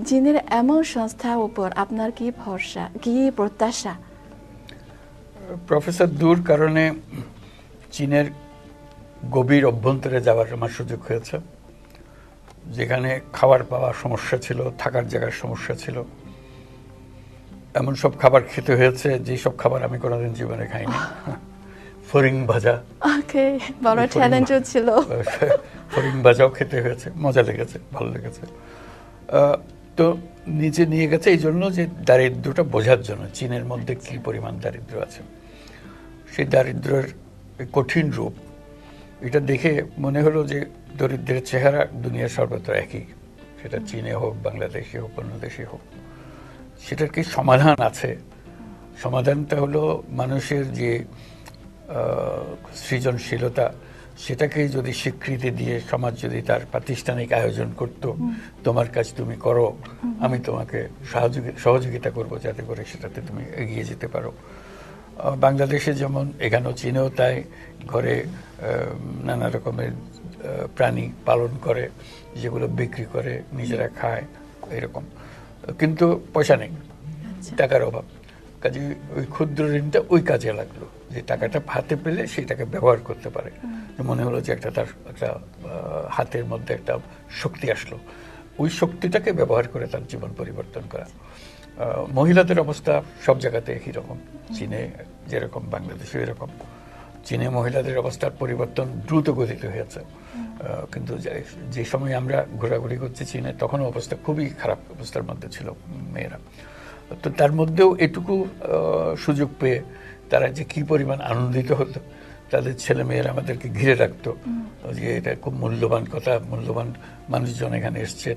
চীনের এমন সংস্থার উপর আপনার কি ভরসা, কি প্রত্যাশা? প্রফেসর দূর কারণে চীনের গভীর অভ্যন্তরে যাওয়ার আমার সুযোগ হয়েছে, যেখানে খাবার পাওয়া সমস্যা ছিল, থাকার জায়গার সমস্যা ছিল। এমন সব খাবার খেতে হয়েছে যেসব খাবার আমি কোনোদিন জীবনে খাইনি। ফরিং ভাজা, ওকে, বড় চ্যালেঞ্জও ছিল। ফরিং ভাজাও খেতে হয়েছে, মজা লেগেছে, ভালো লেগেছে। তো নিচে নিয়ে গেছে এই জন্য যে দারিদ্র্যটা বোঝার জন্য, চীনের মধ্যে কি পরিমাণ দারিদ্র আছে, সেই দারিদ্র্যের কঠিন রূপ এটা দেখে মনে হলো যে দরিদ্রের চেহারা দুনিয়ার সর্বত্র একই, সেটা চীনে হোক, বাংলাদেশে হোক, অন্য দেশে হোক। সেটার কি সমাধান আছে? সমাধানটা হলো মানুষের যে সৃজনশীলতা, সেটাকে যদি স্বীকৃতি দিয়ে সমাজ যদি তার প্রাতিষ্ঠানিক আয়োজন করত, তোমার কাজ তুমি করো, আমি তোমাকে সহযোগিতা করব যাতে করে সেটাতে তুমি এগিয়ে যেতে পারো। বাংলাদেশে যেমন, এখানেও চীনেও তাই, ঘরে নানা রকমের প্রাণী পালন করে, যেগুলো বিক্রি করে, নিজেরা খায়, এরকম। কিন্তু পয়সা নেই, টাকার অভাব। কাজে ওই ক্ষুদ্র ঋণটা ওই কাজে লাগলো, যে টাকাটা হাতে পেলে সেটাকে ব্যবহার করতে পারে। মনে হলো যে তার একটা হাতের মধ্যে একটা শক্তি আসলো, ওই শক্তিটাকে ব্যবহার করে তার জীবন পরিবর্তন করা। মহিলাদের অবস্থা সব জায়গাতে একই রকম, চীনে যেরকম বাংলাদেশে এরকম। চীনে মহিলাদের অবস্থার পরিবর্তন দ্রুত গতিতে হয়েছে, কিন্তু যে সময় আমরা ঘোরাঘুরি করছি চীনে, তখনও অবস্থা খুবই খারাপ অবস্থার মধ্যে ছিল মেয়েরা। তো তার মধ্যেও এটুকু সুযোগ পেয়ে তারা যে কি পরিমাণ আনন্দিত হতো, তাদের ছেলে মেয়েরা আমাদেরকে ঘিরে রাখতো, যে এটা খুব মূল্যবান কথা, মূল্যবান মানুষজন এখানে এসছে।